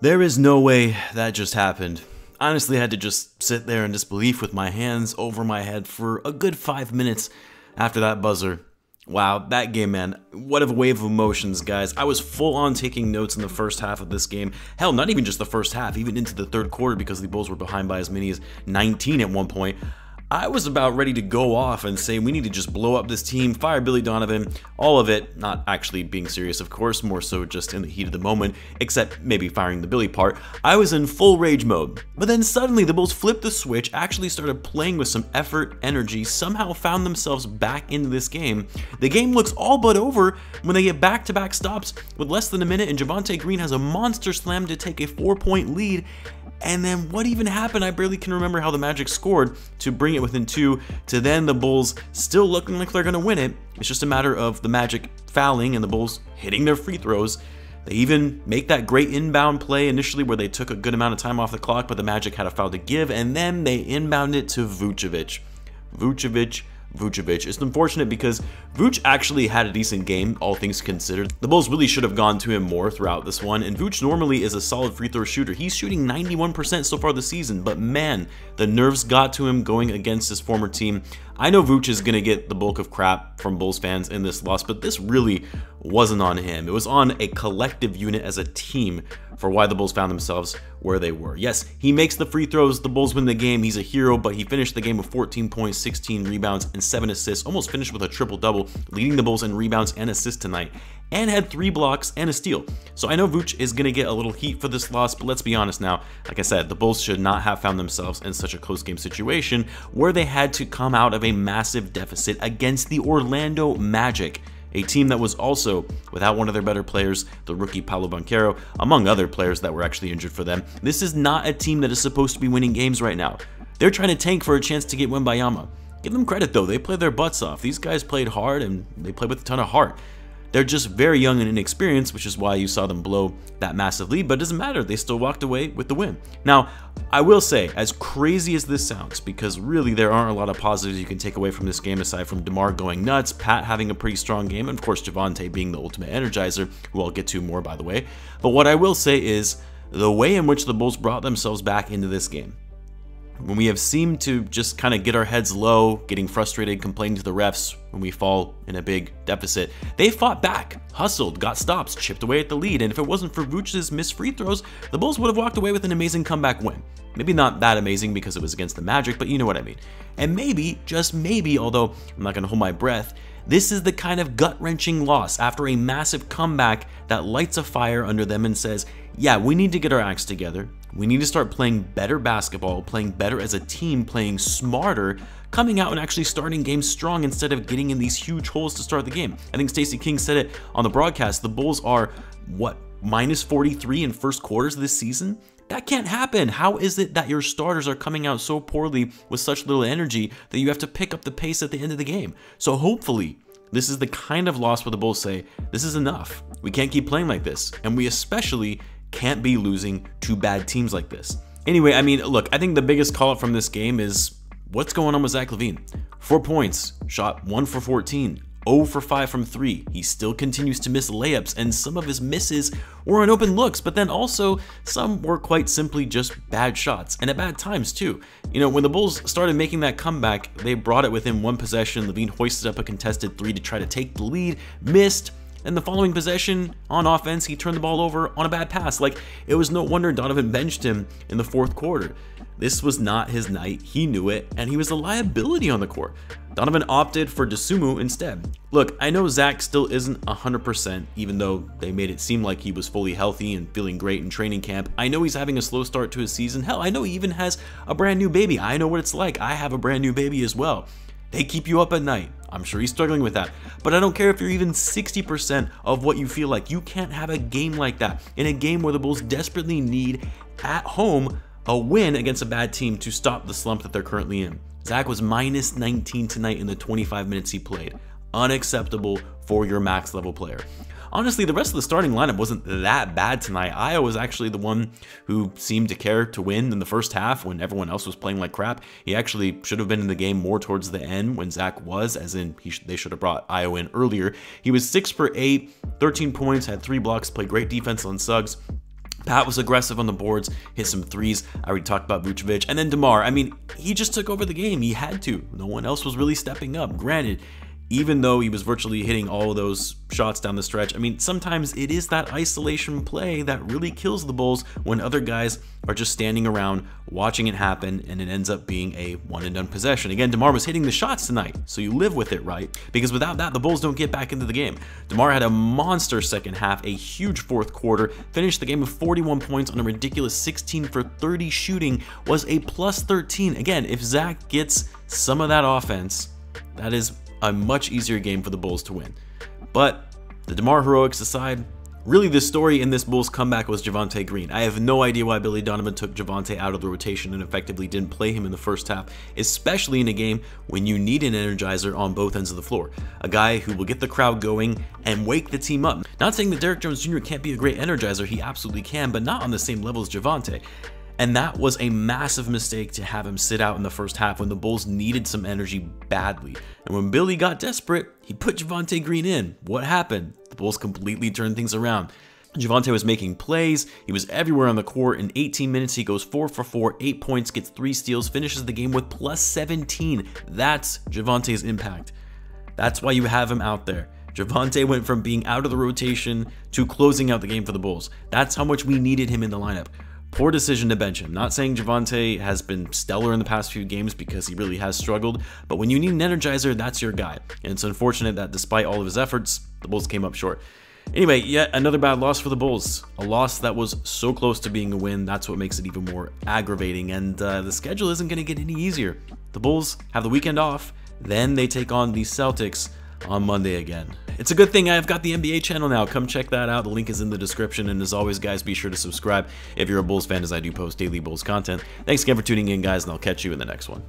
There is no way that just happened. Honestly, I had to just sit there in disbelief with my hands over my head for a good 5 minutes after that buzzer. Wow, that game, man. What a wave of emotions, guys. I was full on taking notes in the first half of this game. Hell, not even just the first half, even into the third quarter because the Bulls were behind by as many as 19 at one point. I was about ready to go off and say we need to just blow up this team, fire Billy Donovan, all of it, not actually being serious, of course, more so just in the heat of the moment, except maybe firing the Billy part. I was in full rage mode, but then suddenly the Bulls flipped the switch, actually started playing with some effort, energy, somehow found themselves back into this game. The game looks all but over when they get back-to-back stops with less than a minute, and Javonte Green has a monster slam to take a 4-point lead. And then what even happened? I barely can remember how the Magic scored to bring it within 2, to then the Bulls still looking like they're going to win it. It's just a matter of the Magic fouling and the Bulls hitting their free throws. They even make that great inbound play initially where they took a good amount of time off the clock, but the Magic had a foul to give, and then they inbound it to Vucevic. Vucevic. It's unfortunate because Vuce actually had a decent game, all things considered. The Bulls really should have gone to him more throughout this one, and Vuce normally is a solid free throw shooter. He's shooting 91% so far this season, but man, the nerves got to him going against his former team. I know Vuce is going to get the bulk of crap from Bulls fans in this loss, but this really wasn't on him. It was on a collective unit as a team for why the Bulls found themselves where they were. Yes, he makes the free throws, the Bulls win the game, he's a hero, but he finished the game with 14 points, 16 rebounds, and 7 assists, almost finished with a triple-double, leading the Bulls in rebounds and assists tonight, and had 3 blocks and a steal. So I know Vuce is going to get a little heat for this loss, but let's be honest now. Like I said, the Bulls should not have found themselves in such a close game situation where they had to come out of a massive deficit against the Orlando Magic, a team that was also without one of their better players, the rookie Paolo Banchero, among other players that were actually injured for them. This is not a team that is supposed to be winning games right now. They're trying to tank for a chance to get Wembayama. Give them credit though, they played their butts off. These guys played hard and they played with a ton of heart. They're just very young and inexperienced, which is why you saw them blow that massive lead, but it doesn't matter. They still walked away with the win. Now, I will say, as crazy as this sounds, because really there aren't a lot of positives you can take away from this game aside from DeMar going nuts, Pat having a pretty strong game, and of course Javonte being the ultimate energizer, who I'll get to more by the way. But what I will say is the way in which the Bulls brought themselves back into this game. When we have seemed to just kind of get our heads low, getting frustrated, complaining to the refs when we fall in a big deficit, they fought back, hustled, got stops, chipped away at the lead, and if it wasn't for Vuce's missed free throws, the Bulls would have walked away with an amazing comeback win. Maybe not that amazing because it was against the Magic, but you know what I mean. And maybe, just maybe, although I'm not going to hold my breath, this is the kind of gut-wrenching loss after a massive comeback that lights a fire under them and says, yeah, we need to get our acts together. We need to start playing better basketball, playing better as a team, playing smarter, coming out and actually starting games strong instead of getting in these huge holes to start the game. I think Stacey King said it on the broadcast. The Bulls are, what, minus 43 in first quarters this season? That can't happen. How is it that your starters are coming out so poorly with such little energy that you have to pick up the pace at the end of the game? So hopefully, this is the kind of loss where the Bulls say, this is enough. We can't keep playing like this. And we especially can't be losing to bad teams like this. Anyway, I mean, look, I think the biggest call up from this game is what's going on with Zach LaVine. 4 points, shot 1 for 14, 0 for 5 from 3. He still continues to miss layups, and some of his misses were on open looks, but then also some were quite simply just bad shots, and at bad times too. You know, when the Bulls started making that comeback, they brought it within 1 possession. LaVine hoisted up a contested 3 to try to take the lead, missed. And the following possession on offense, he turned the ball over on a bad pass. Like, it was no wonder Donovan benched him in the 4th quarter. This was not his night. He knew it, and he was a liability on the court. Donovan opted for Dosunmu instead. Look, I know Zach still isn't 100%, even though they made it seem like he was fully healthy and feeling great in training camp. I know he's having a slow start to his season. Hell, I know he even has a brand new baby. I know what it's like. I have a brand new baby as well. They keep you up at night. I'm sure he's struggling with that. But I don't care if you're even 60% of what you feel like. You can't have a game like that. In a game where the Bulls desperately need, at home, a win against a bad team to stop the slump that they're currently in. Zach was minus 19 tonight in the 25 minutes he played. Unacceptable for your max level player. Honestly, the rest of the starting lineup wasn't that bad tonight. Io was actually the one who seemed to care to win in the first half when everyone else was playing like crap. He actually should have been in the game more towards the end when Zach was, as in they should have brought Io in earlier. He was 6 for 8, 13 points, had 3 blocks, played great defense on Suggs. Pat was aggressive on the boards, hit some threes. I already talked about Vucevic. And then DeMar, I mean, he just took over the game. He had to. No one else was really stepping up. Granted, even though he was virtually hitting all of those shots down the stretch, I mean, sometimes it is that isolation play that really kills the Bulls when other guys are just standing around watching it happen, and it ends up being a one-and-done possession. Again, DeMar was hitting the shots tonight, so you live with it, right? Because without that, the Bulls don't get back into the game. DeMar had a monster second half, a huge fourth quarter, finished the game with 41 points on a ridiculous 16 for 30 shooting, was a plus 13. Again, if Zach gets some of that offense, that is a much easier game for the Bulls to win. But the DeMar heroics aside, really the story in this Bulls comeback was Javonte Green. I have no idea why Billy Donovan took Javonte out of the rotation and effectively didn't play him in the first half, especially in a game when you need an energizer on both ends of the floor. A guy who will get the crowd going and wake the team up. Not saying that Derrick Jones Jr. can't be a great energizer, he absolutely can, but not on the same level as Javonte. And that was a massive mistake to have him sit out in the first half when the Bulls needed some energy badly. And when Billy got desperate, he put Javonte Green in. What happened? The Bulls completely turned things around. Javonte was making plays, he was everywhere on the court. In 18 minutes, he goes 4 for 4, 8 points, gets 3 steals, finishes the game with plus 17. That's Javonte's impact. That's why you have him out there. Javonte went from being out of the rotation to closing out the game for the Bulls. That's how much we needed him in the lineup. Poor decision to bench him. Not saying Javonte has been stellar in the past few games, because he really has struggled, but when you need an energizer, that's your guy. And it's unfortunate that despite all of his efforts, the Bulls came up short. Anyway, yet another bad loss for the Bulls. A loss that was so close to being a win. That's what makes it even more aggravating, and the schedule isn't going to get any easier. The Bulls have the weekend off, then they take on the Celtics on Monday again. It's a good thing I've got the NBA channel now. Come check that out. The link is in the description. And as always, guys, be sure to subscribe if you're a Bulls fan, as I do post daily Bulls content. Thanks again for tuning in, guys, and I'll catch you in the next one.